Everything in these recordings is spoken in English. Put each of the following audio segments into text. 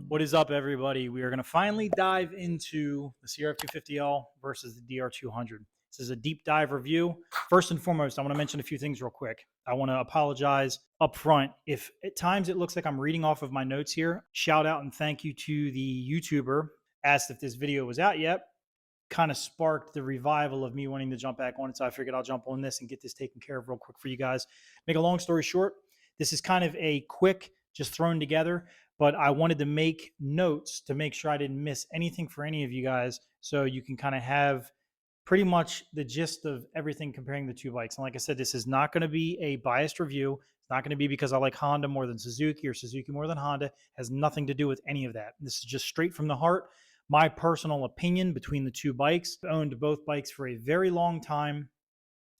What is up, everybody? We are going to finally dive into the CRF250L versus the DR200. This is a deep dive review. First and foremost, I want to mention a few things real quick. I want to apologize up front. If at times it looks like I'm reading off of my notes here, shout out and thank you to the YouTuber. Asked if this video was out yet. Kind of sparked the revival of me wanting to jump back on it. So I figured I'll jump on this and get this taken care of real quick for you guys. Make a long story short, this is kind of a quick, just thrown together, but I wanted to make notes to make sure I didn't miss anything for any of you guys. So you can kind of have pretty much the gist of everything comparing the two bikes. And like I said, this is not going to be a biased review. It's not going to be because I like Honda more than Suzuki or Suzuki more than Honda. It has nothing to do with any of that. This is just straight from the heart. My personal opinion between the two bikes. I owned both bikes for a very long time,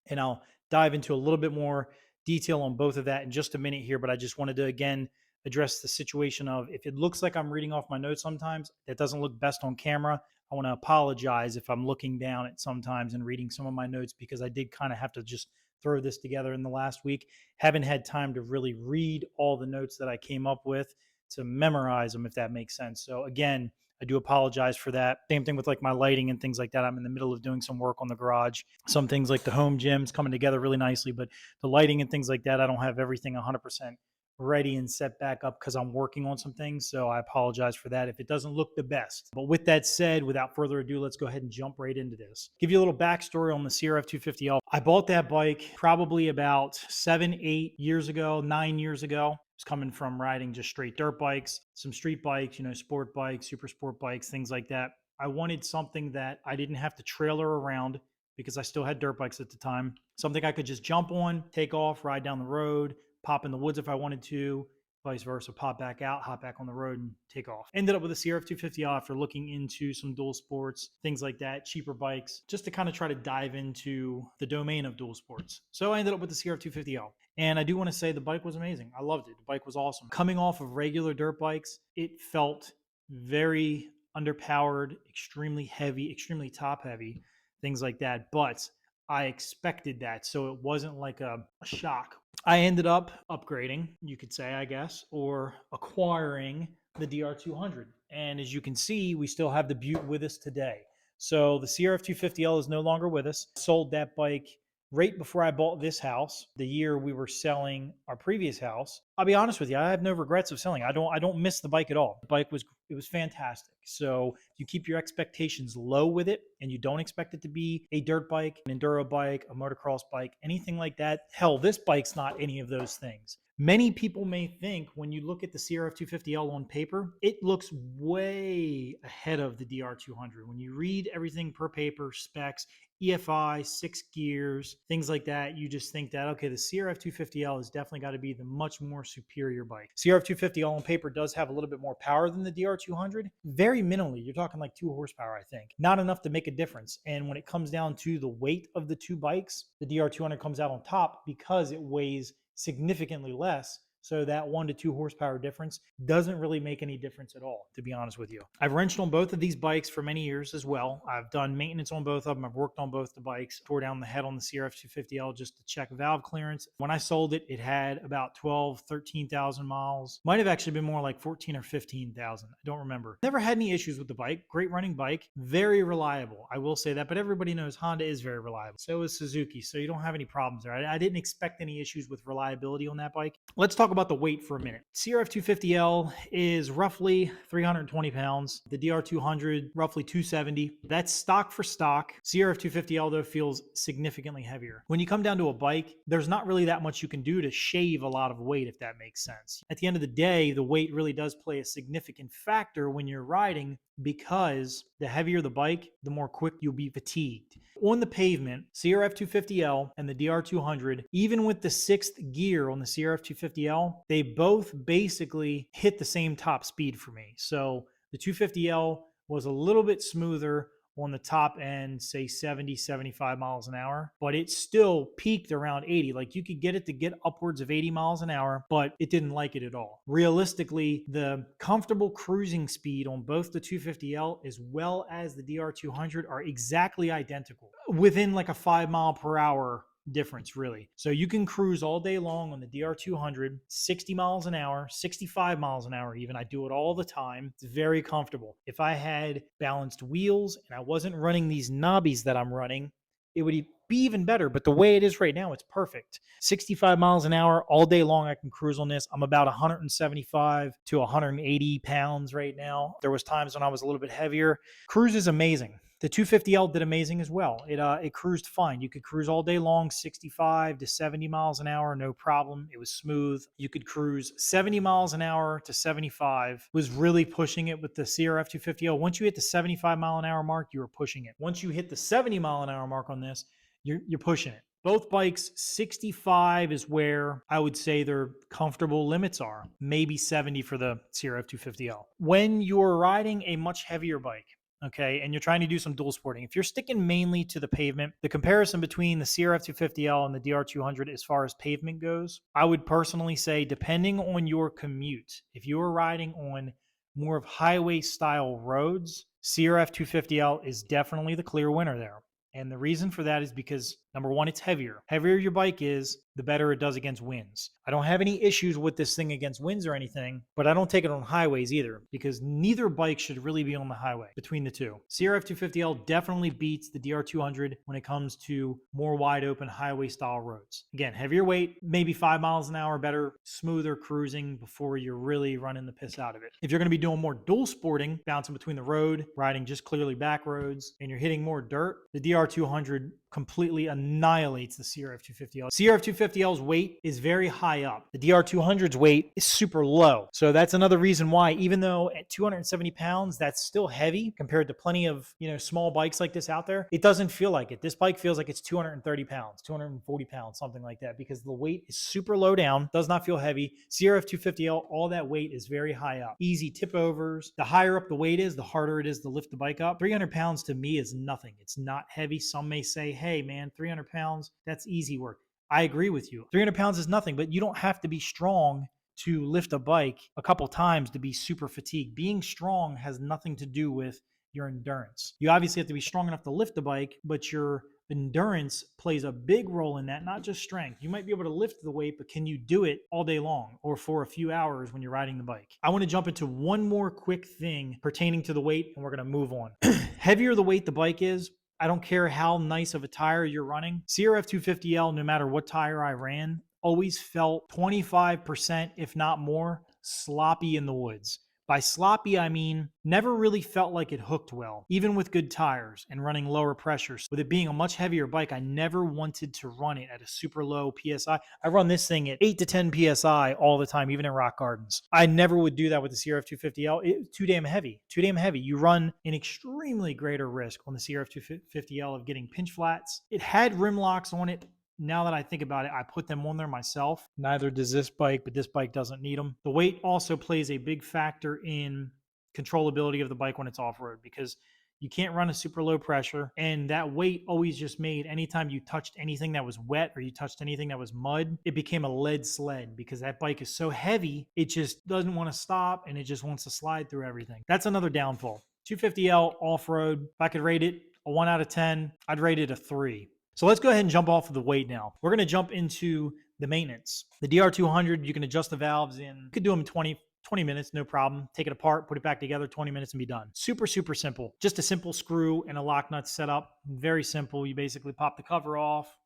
and I'll dive into a little bit more detail on both of that in just a minute here, but I just wanted to, again, address the situation of if it looks like I'm reading off my notes sometimes, that doesn't look best on camera. I want to apologize if I'm looking down at sometimes and reading some of my notes because I did kind of have to just throw this together in the last week. Haven't had time to really read all the notes that I came up with to memorize them, if that makes sense. So again, I do apologize for that. Same thing with like my lighting and things like that. I'm in the middle of doing some work on the garage. Some things like the home gym's coming together really nicely, but the lighting and things like that, I don't have everything 100% ready and set back up because I'm working on some things. So I apologize for that if it doesn't look the best. But with that said, without further ado, let's go ahead and jump right into this. Give you a little backstory on the CRF250L. I bought that bike probably about 7, 8 years ago, 9 years ago. Was coming from riding just straight dirt bikes, some street bikes, sport bikes, super sport bikes, things like that. I wanted something that I didn't have to trailer around because I still had dirt bikes at the time. Something I could just jump on, take off, ride down the road, pop in the woods if I wanted to, vice versa, pop back out, hop back on the road and take off. Ended up with a CRF250L after looking into some dual sports, things like that, cheaper bikes, just to kind of try to dive into the domain of dual sports. So I ended up with the CRF250L. And I do want to say the bike was amazing. I loved it. The bike was awesome. Coming off of regular dirt bikes, it felt very underpowered, extremely heavy, extremely top heavy, things like that. But I expected that. So it wasn't like a shock. I ended up upgrading, you could say, I guess, or acquiring the DR200. And as you can see, we still have the Butte with us today. So the CRF250L is no longer with us. I sold that bike right before I bought this house, the year we were selling our previous house. I'll be honest with you, I have no regrets of selling. I don't miss the bike at all. The bike was fantastic. So you keep your expectations low with it and you don't expect it to be a dirt bike, an enduro bike, a motocross bike, anything like that. Hell, this bike's not any of those things. Many people may think when you look at the CRF250L on paper, it looks way ahead of the DR200. When you read everything per paper, specs, EFI, 6 gears, things like that, you just think that, okay, the CRF250L has definitely got to be the much more superior bike. CRF250L on paper does have a little bit more power than the DR200, very minimally. You're talking like 2 horsepower, I think. Not enough to make a difference. And when it comes down to the weight of the two bikes, the DR200 comes out on top because it weighs significantly less. So that 1 to 2 horsepower difference doesn't really make any difference at all, to be honest with you. I've wrenched on both of these bikes for many years as well. I've done maintenance on both of them. I've worked on both the bikes, tore down the head on the CRF250L just to check valve clearance. When I sold it, it had about 12, 13,000 miles. Might have actually been more like 14 or 15,000. I don't remember. Never had any issues with the bike. Great running bike. Very reliable. I will say that, but everybody knows Honda is very reliable. So is Suzuki. So you don't have any problems there. I didn't expect any issues with reliability on that bike. Let's talk about the weight for a minute. CRF250L is roughly 320 pounds. The DR200, roughly 270. That's stock for stock. CRF250L, though, feels significantly heavier. When you come down to a bike, there's not really that much you can do to shave a lot of weight, if that makes sense. At the end of the day, the weight really does play a significant factor when you're riding because the heavier the bike, the more quick you'll be fatigued. On the pavement, CRF250L and the DR200, even with the 6th gear on the CRF250L, they both basically hit the same top speed for me. So the 250L was a little bit smoother on the top end, say 70, 75 miles an hour, but it still peaked around 80. Like you could get it to get upwards of 80 miles an hour, but it didn't like it at all. Realistically, the comfortable cruising speed on both the 250L as well as the DR200 are exactly identical, within like a 5 mile per hour difference, really. So you can cruise all day long on the DR200, 60 miles an hour, 65 miles an hour even. I do it all the time. It's very comfortable. If I had balanced wheels and I wasn't running these knobbies that I'm running, it would be even better. But the way it is right now, it's perfect. 65 miles an hour all day long, I can cruise on this. I'm about 175 to 180 pounds right now. There was times when I was a little bit heavier. Cruise is amazing. The 250L did amazing as well. It cruised fine. You could cruise all day long, 65 to 70 miles an hour, no problem. It was smooth. You could cruise 70 miles an hour to 75. Was really pushing it with the CRF250L. Once you hit the 75 mile an hour mark, you were pushing it. Once you hit the 70 mile an hour mark on this, you're pushing it. Both bikes, 65 is where I would say their comfortable limits are. Maybe 70 for the CRF250L. When you're riding a much heavier bike, okay, and you're trying to do some dual sporting, if you're sticking mainly to the pavement, the comparison between the CRF250L and the DR200 as far as pavement goes, I would personally say, depending on your commute, if you're riding on more of highway style roads, CRF250L is definitely the clear winner there. And the reason for that is because, number one, it's heavier. Heavier your bike is, the better it does against winds. I don't have any issues with this thing against winds or anything, but I don't take it on highways either, because neither bike should really be on the highway between the two. CRF250L definitely beats the DR200 when it comes to more wide open highway style roads. Again, heavier weight, maybe 5 miles an hour better, smoother cruising before you're really running the piss out of it. If you're going to be doing more dual sporting, bouncing between the road, riding just clearly back roads, and you're hitting more dirt, the DR200 completely annihilates the CRF250L. CRF250L's weight is very high up. The DR200's weight is super low. So that's another reason why, even though at 270 pounds, that's still heavy compared to plenty of, small bikes like this out there, it doesn't feel like it. This bike feels like it's 230 pounds, 240 pounds, something like that, because the weight is super low down, does not feel heavy. CRF250L, all that weight is very high up. Easy tip overs. The higher up the weight is, the harder it is to lift the bike up. 300 pounds to me is nothing. It's not heavy. Some may say, hey man, 300 pounds, that's easy work. I agree with you. 300 pounds is nothing, but you don't have to be strong to lift a bike a couple times to be super fatigued. Being strong has nothing to do with your endurance. You obviously have to be strong enough to lift the bike, but your endurance plays a big role in that, not just strength. You might be able to lift the weight, but can you do it all day long or for a few hours when you're riding the bike? I want to jump into one more quick thing pertaining to the weight, and we're going to move on. Heavier the weight the bike is, I don't care how nice of a tire you're running. CRF250L, no matter what tire I ran, always felt 25%, if not more, sloppy in the woods. By sloppy, I mean never really felt like it hooked well, even with good tires and running lower pressures. With it being a much heavier bike, I never wanted to run it at a super low PSI. I run this thing at 8 to 10 PSI all the time, even in rock gardens. I never would do that with the CRF250L. It's too damn heavy, You run an extremely greater risk on the CRF250L of getting pinch flats. It had rim locks on it. Now that I think about it, I put them on there myself. Neither does this bike, but this bike doesn't need them. The weight also plays a big factor in controllability of the bike when it's off-road, because you can't run a super low pressure. And that weight always just made, anytime you touched anything that was wet or you touched anything that was mud, it became a lead sled, because that bike is so heavy, it just doesn't want to stop and it just wants to slide through everything. That's another downfall. 250L off-road, if I could rate it a 1 out of 10, I'd rate it a 3. So let's go ahead and jump off of the weight now. We're going to jump into the maintenance. The DR200, you can adjust the valves in, you could do them in 20 minutes, no problem. Take it apart, put it back together, 20 minutes and be done. Super, super simple. Just a simple screw and a lock nut setup. Very simple. You basically pop the cover off,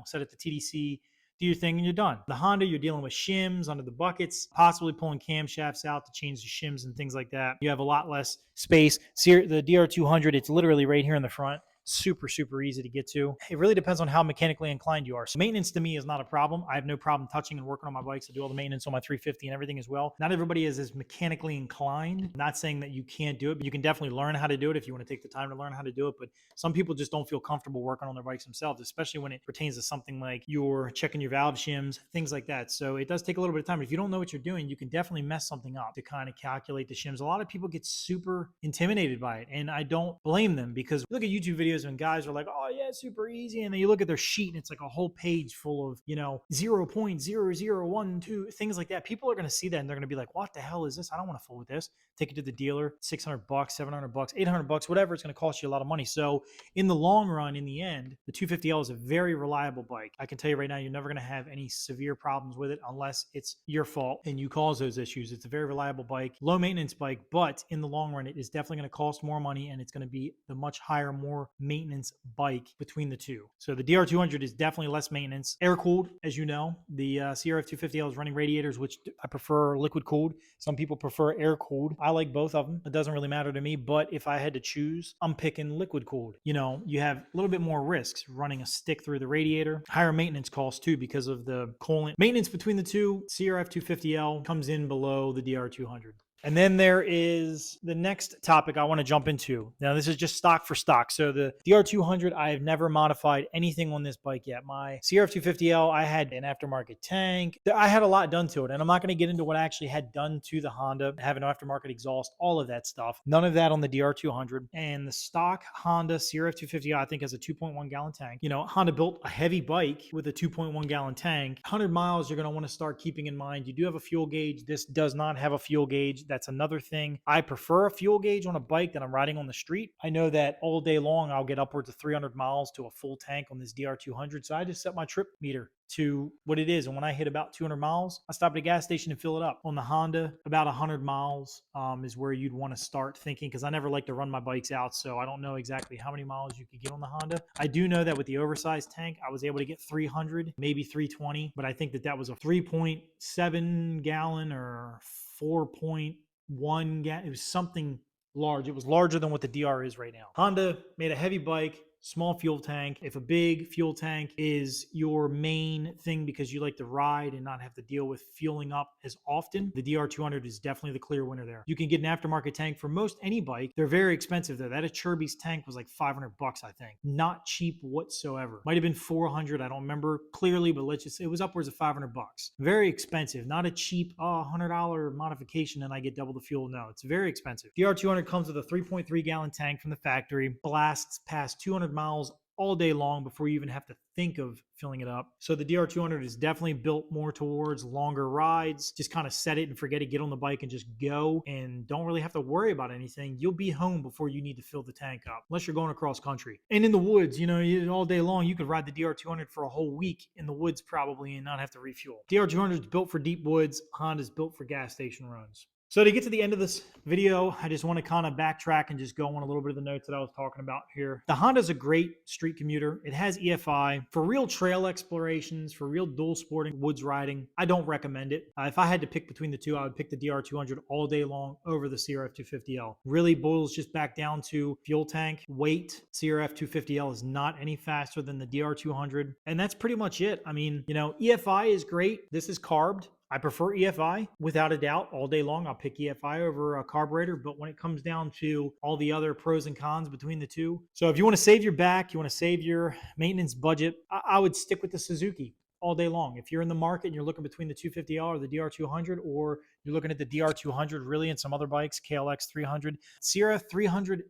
set it to TDC, do your thing and you're done. The Honda, you're dealing with shims under the buckets, possibly pulling camshafts out to change the shims and things like that. You have a lot less space. The DR200, it's literally right here in the front. Super, super easy to get to. It really depends on how mechanically inclined you are. So maintenance to me is not a problem. I have no problem touching and working on my bikes. I do all the maintenance on my 350 and everything as well. Not everybody is as mechanically inclined. I'm not saying that you can't do it, but you can definitely learn how to do it if you want to take the time to learn how to do it. But some people just don't feel comfortable working on their bikes themselves, especially when it pertains to something like you're checking your valve shims, things like that. So it does take a little bit of time. If you don't know what you're doing, you can definitely mess something up to kind of calculate the shims. A lot of people get super intimidated by it, and I don't blame them, because look at YouTube videos videos and guys are like, oh yeah, it's super easy. And then you look at their sheet and it's like a whole page full of, 0.0012, things like that. People are going to see that and they're going to be like, what the hell is this? I don't want to fool with this. Take it to the dealer, $600, $700, $800, whatever. It's going to cost you a lot of money. So in the long run, in the end, the 250L is a very reliable bike. I can tell you right now, you're never going to have any severe problems with it unless it's your fault and you cause those issues. It's a very reliable bike, low maintenance bike, but in the long run, it is definitely going to cost more money and it's going to be the much higher, more maintenance bike between the two. So the DR200 is definitely less maintenance. Air cooled, as you know. The CRF250L is running radiators, which I prefer liquid cooled. Some people prefer air cooled. I like both of them. It doesn't really matter to me, but if I had to choose, I'm picking liquid cooled. You have a little bit more risks running a stick through the radiator, higher maintenance costs too because of the coolant. Maintenance between the two, CRF250L comes in below the DR200. And then there is the next topic I want to jump into. Now, this is just stock for stock. So the DR200, I have never modified anything on this bike yet. My CRF250L, I had an aftermarket tank. I had a lot done to it. And I'm not going to get into what I actually had done to the Honda, have an aftermarket exhaust, all of that stuff. None of that on the DR200. And the stock Honda CRF250L, I think, has a 2.1 gallon tank. Honda built a heavy bike with a 2.1 gallon tank. 100 miles, you're going to want to start keeping in mind, you do have a fuel gauge. This does not have a fuel gauge. That's another thing. I prefer a fuel gauge on a bike that I'm riding on the street. I know that all day long, I'll get upwards of 300 miles to a full tank on this DR200. So I just set my trip meter to what it is. And when I hit about 200 miles, I stop at a gas station and fill it up. On the Honda, about 100 miles is where you'd want to start thinking, because I never like to run my bikes out. So I don't know exactly how many miles you could get on the Honda. I do know that with the oversized tank, I was able to get 300, maybe 320, but I think that was a 3.7 gallon or 4.1 gallon. It was something large. It was larger than what the DR is right now. Honda made a heavy bike, small fuel tank. If a big fuel tank is your main thing because you like to ride and not have to deal with fueling up as often, the DR200 is definitely the clear winner there. You can get an aftermarket tank for most any bike. They're very expensive though. That Achirby's tank was like $500, I think. Not cheap whatsoever. Might have been 400. I don't remember clearly, but let's just say it was upwards of $500. Very expensive. Not a cheap $100 modification and I get double the fuel. No, it's very expensive. DR200 comes with a 3.3 gallon tank from the factory, blasts past 200 miles all day long before you even have to think of filling it up. So the DR200 is definitely built more towards longer rides. Just kind of set it and forget it, get on the bike and just go and don't really have to worry about anything. You'll be home before you need to fill the tank up, unless you're going across country. And in the woods, all day long, you could ride the DR200 for a whole week in the woods probably and not have to refuel. DR200 is built for deep woods. Honda's built for gas station runs. So to get to the end of this video, I just want to kind of backtrack and just go on a little bit of the notes that I was talking about here. The Honda is a great street commuter. It has EFI. For real trail explorations, for real dual sporting woods riding, I don't recommend it. If I had to pick between the two, I would pick the DR200 all day long over the CRF250L. Really boils just back down to fuel tank, weight. CRF250L is not any faster than the DR200. And that's pretty much it. I mean, EFI is great. This is carbed. I prefer EFI without a doubt all day long. I'll pick EFI over a carburetor, but when it comes down to all the other pros and cons between the two. So if you want to save your back, you want to save your maintenance budget, I would stick with the Suzuki all day long. If you're in the market and you're looking between the 250L or the DR200, or you're looking at the DR200 really and some other bikes, KLX300, CRF300L,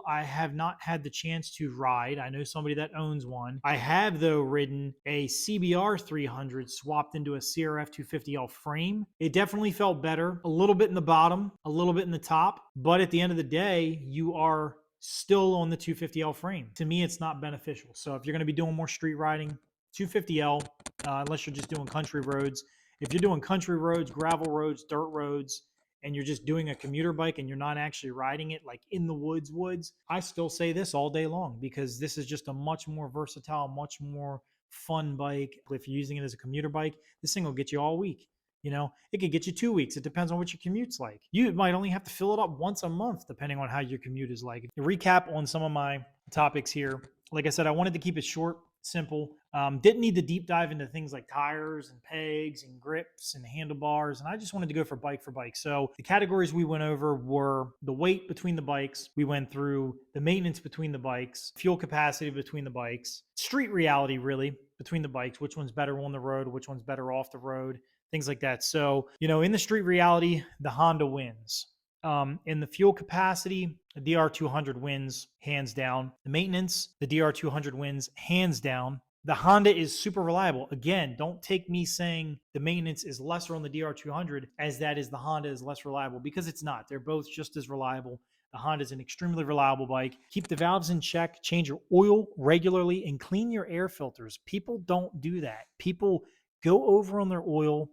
I have not had the chance to ride. I know somebody that owns one. I have, though, ridden a CBR 300 swapped into a CRF 250L frame. It definitely felt better. A little bit in the bottom, a little bit in the top. But at the end of the day, you are still on the 250L frame. To me, it's not beneficial. So if you're going to be doing more street riding, 250L, unless you're just doing country roads. If you're doing country roads, gravel roads, dirt roads, and you're just doing a commuter bike and you're not actually riding it like in the woods, I still say this all day long because this is just a much more versatile, much more fun bike. If you're using it as a commuter bike, this thing will get you all week. It could get you 2 weeks. It depends on what your commute's like. You might only have to fill it up once a month, depending on how your commute is like. To recap on some of my topics here. Like I said, I wanted to keep it short, simple. Didn't need to deep dive into things like tires and pegs and grips and handlebars. And I just wanted to go for bike. So the categories we went over were the weight between the bikes. We went through the maintenance between the bikes, fuel capacity between the bikes, street reality really between the bikes, which one's better on the road, which one's better off the road, things like that. So, in the street reality, the Honda wins. In the fuel capacity, the DR200 wins hands down. The maintenance, the DR200 wins hands down. The Honda is super reliable. Again, don't take me saying the maintenance is lesser on the DR200 as that is the Honda is less reliable, because it's not. They're both just as reliable. The Honda is an extremely reliable bike. Keep the valves in check, change your oil regularly, and clean your air filters. People don't do that. People go over on their oil.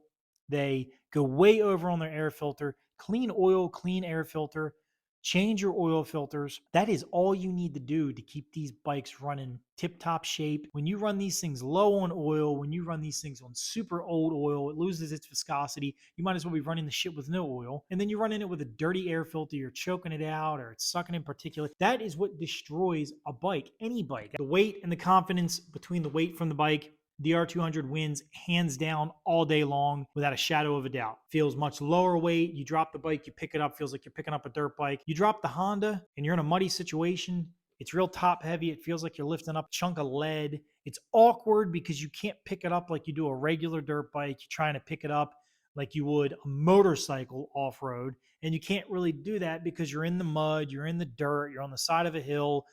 They go way over on their air filter. Clean oil, clean air filter, change your oil filters. That is all you need to do to keep these bikes running tip-top shape. When you run these things low on oil, when you run these things on super old oil, it loses its viscosity. You might as well be running the shit with no oil. And then you're running it with a dirty air filter, you're choking it out, or it's sucking in particulate. That is what destroys a bike, any bike. The weight and the confidence between the weight from the bike, DR200 wins hands down all day long without a shadow of a doubt. Feels much lower weight. You drop the bike, you pick it up, feels like you're picking up a dirt bike. You drop the Honda and you're in a muddy situation. It's real top heavy. It feels like you're lifting up a chunk of lead. It's awkward because you can't pick it up like you do a regular dirt bike. You're trying to pick it up like you would a motorcycle off-road. And you can't really do that because you're in the mud, you're in the dirt, you're on the side of a hill.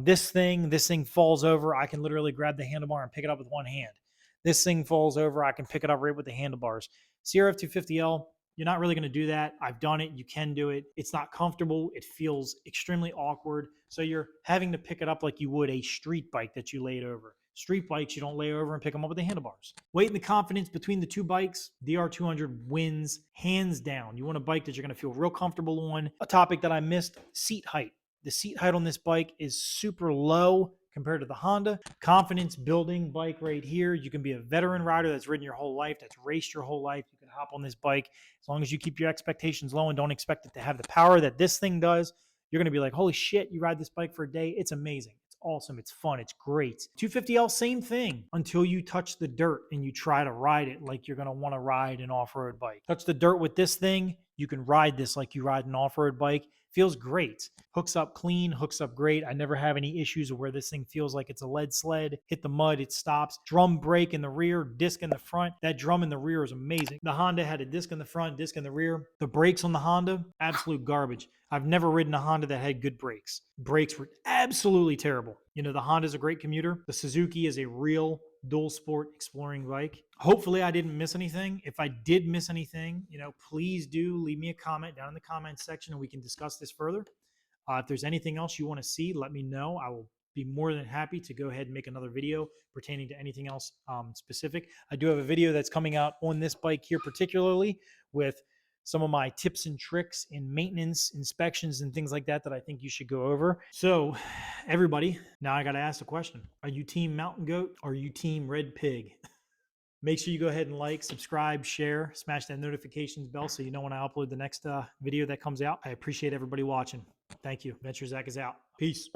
This thing falls over. I can literally grab the handlebar and pick it up with one hand. This thing falls over. I can pick it up right with the handlebars. CRF250L, you're not really going to do that. I've done it. You can do it. It's not comfortable. It feels extremely awkward. So you're having to pick it up like you would a street bike that you laid over. Street bikes, you don't lay over and pick them up with the handlebars. Weight and the confidence between the two bikes, DR200 wins hands down. You want a bike that you're going to feel real comfortable on. A topic that I missed, seat height. The seat height on this bike is super low compared to the Honda. Confidence building bike right here. You can be a veteran rider that's ridden your whole life, that's raced your whole life. You can hop on this bike as long as you keep your expectations low and don't expect it to have the power that this thing does. You're going to be like, holy shit, you ride this bike for a day. It's amazing. It's awesome. It's fun. It's great. 250L, same thing until you touch the dirt and you try to ride it like you're going to want to ride an off-road bike. Touch the dirt with this thing. You can ride this like you ride an off-road bike. Feels great. Hooks up clean, hooks up great. I never have any issues where this thing feels like it's a lead sled. Hit the mud, it stops. Drum brake in the rear, disc in the front. That drum in the rear is amazing. The Honda had a disc in the front, disc in the rear. The brakes on the Honda, absolute garbage. I've never ridden a Honda that had good brakes. Brakes were absolutely terrible. You know, the Honda is a great commuter. The Suzuki is a real dual sport exploring bike. Hopefully I didn't miss anything. If I did miss anything, you know, please do leave me a comment down in the comments section and we can discuss this further. If there's anything else you want to see, let me know. I will be more than happy to go ahead and make another video pertaining to anything else specific. I do have a video that's coming out on this bike here particularly with some of my tips and tricks in maintenance, inspections, and things like that that I think you should go over. So everybody, now I got to ask the question. Are you team mountain goat or are you team red pig? Make sure you go ahead and like, subscribe, share, smash that notifications bell so you know when I upload the next video that comes out. I appreciate everybody watching. Thank you. Venture Zach is out. Peace.